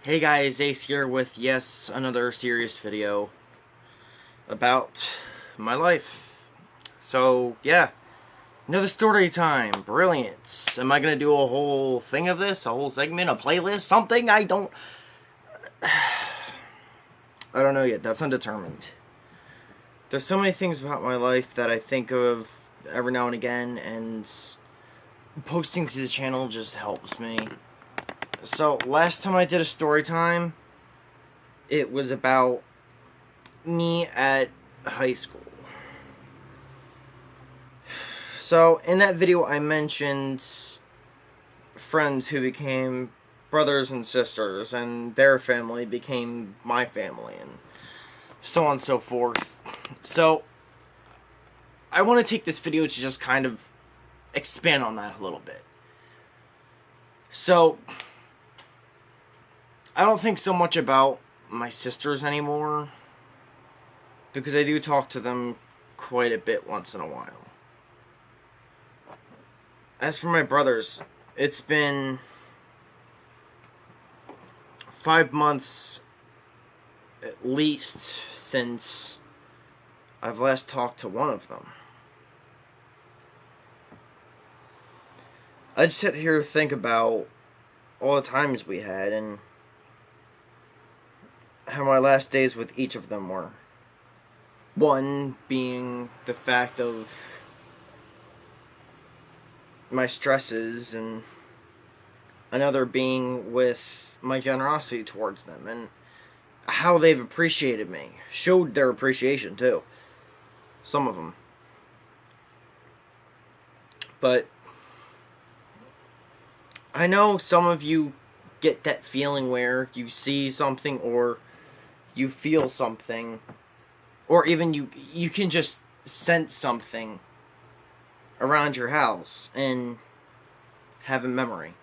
Hey guys, Ace here with another serious video about my life. So yeah, another story time. Brilliant. Am I gonna do a whole thing of this? A whole segment? A playlist? Something? I don't know yet. That's undetermined. There's so many things about my life that I think of every now and again, and posting to the channel just helps me. So last time I did a story time, it was about me at high school. So in that video I mentioned friends who became brothers and sisters, and their family became my family, and so on and so forth. So I want to take this video to just kind of expand on that a little bit. So I don't think so much about my sisters anymore, because I do talk to them quite a bit once in a while. As for my brothers, it's been 5 months at least since I've last talked to one of them. I'd sit here and think about all the times we had and how my last days with each of them were. One being the fact of my stresses, and another being with my generosity towards them and how they've appreciated me. Showed their appreciation too. Some of them. But I know some of you get that feeling where you see something or you feel something, or even you can just sense something around your house and have a memory.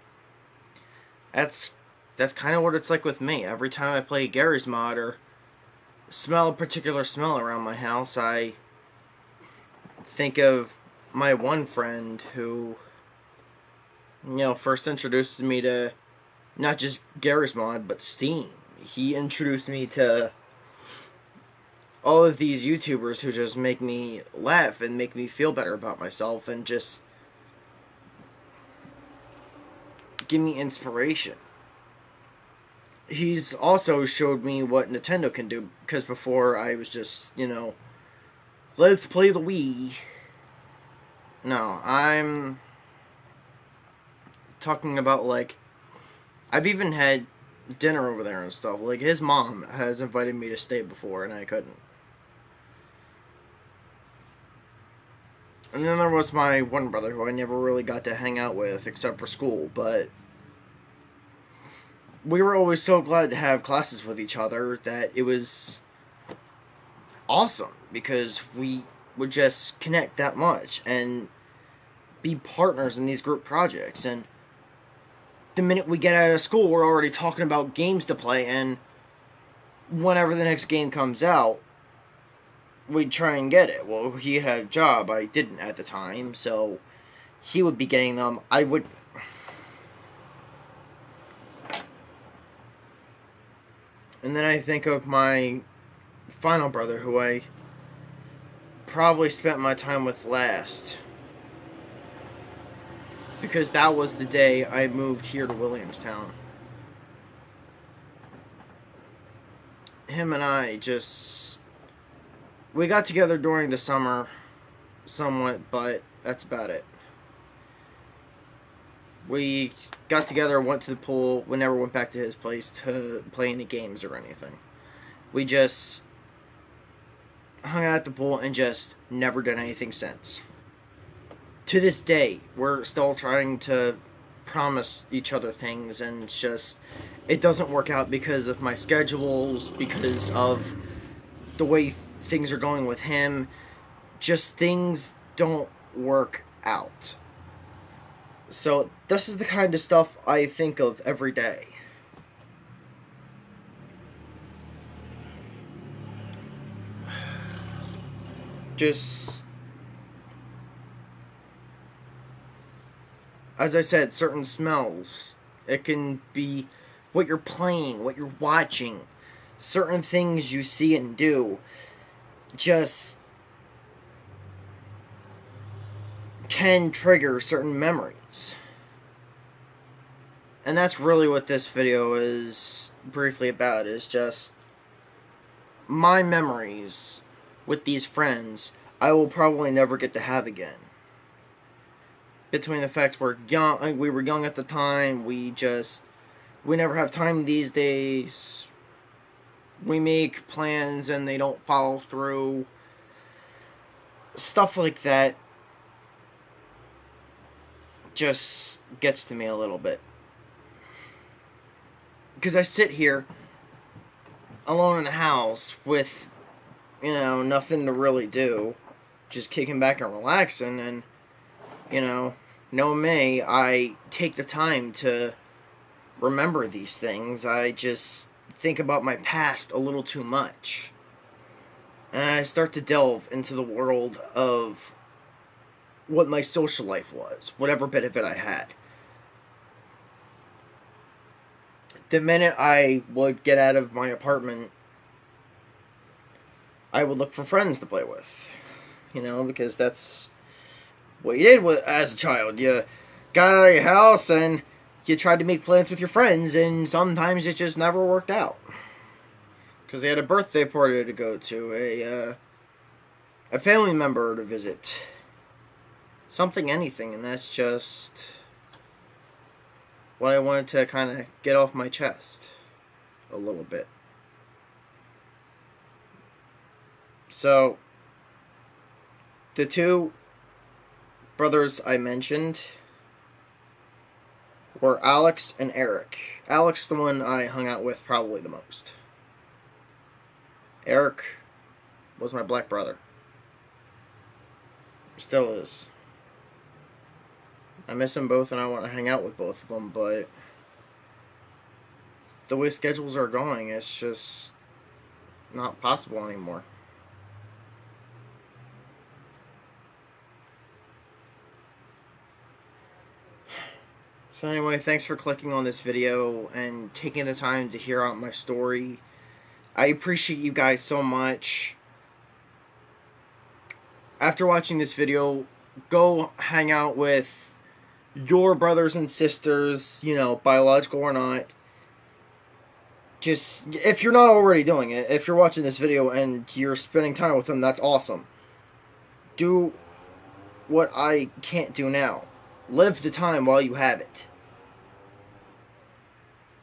That's kind of what it's like with me. Every time I play Garry's Mod or smell a particular smell around my house, I think of my one friend who, first introduced me to not just Garry's Mod, but Steam. He introduced me to all of these YouTubers who just make me laugh and make me feel better about myself and just give me inspiration. He's also showed me what Nintendo can do, because before I was just, let's play the Wii. No, I'm talking about, I've even had dinner over there and stuff. His mom has invited me to stay before, and I couldn't. And then there was my one brother who I never really got to hang out with except for school, but we were always so glad to have classes with each other that it was awesome, because we would just connect that much and be partners in these group projects. And the minute we get out of school, we're already talking about games to play, and whenever the next game comes out, we'd try and get it. Well, he had a job, I didn't at the time, so he would be getting them. I would... And then I think of my final brother, who I probably spent my time with last, because that was the day I moved here to Williamstown. Him and I we got together during the summer somewhat, but that's about it. We got together, went to the pool. We never went back to his place to play any games or anything. We just hung out at the pool and just never did anything since. To this day, we're still trying to promise each other things, and it doesn't work out because of my schedules, because of the way things are going with him. Just things don't work out. So this is the kind of stuff I think of every day. Just, as I said, certain smells. It can be what you're playing, what you're watching, certain things you see and do just can trigger certain memories. And that's really what this video is briefly about, is just my memories with these friends I will probably never get to have again. Between the fact we were young at the time, we never have time these days. We make plans and they don't follow through. Stuff like that just gets to me a little bit. Because I sit here alone in the house with, nothing to really do. Just kicking back and relaxing, and, know me, I take the time to remember these things. I just think about my past a little too much. And I start to delve into the world of what my social life was, whatever bit of it I had. The minute I would get out of my apartment, I would look for friends to play with. Because that's what you did as a child. You got out of your house and you tried to make plans with your friends, and sometimes it just never worked out. Because they had a birthday party to go to, a family member to visit. Something, anything, and that's just what I wanted to kind of get off my chest a little bit. So, the two brothers I mentioned were Alex and Eric. Alex, the one I hung out with probably the most. Eric was my black brother. Still is. I miss them both and I want to hang out with both of them, but the way schedules are going, it's just not possible anymore. So anyway, thanks for clicking on this video and taking the time to hear out my story. I appreciate you guys so much. After watching this video, go hang out with your brothers and sisters, biological or not. Just, if you're not already doing it, if you're watching this video and you're spending time with them, that's awesome. Do what I can't do now. Live the time while you have it.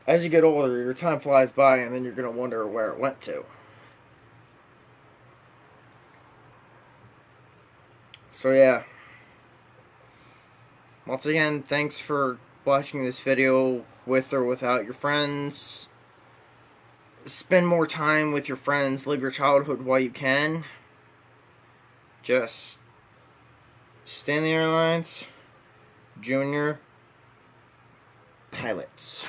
As you get older, your time flies by and then you're going to wonder where it went to. So yeah. Once again, thanks for watching this video with or without your friends. Spend more time with your friends. Live your childhood while you can. Just Stanley Airlines Junior Pilots.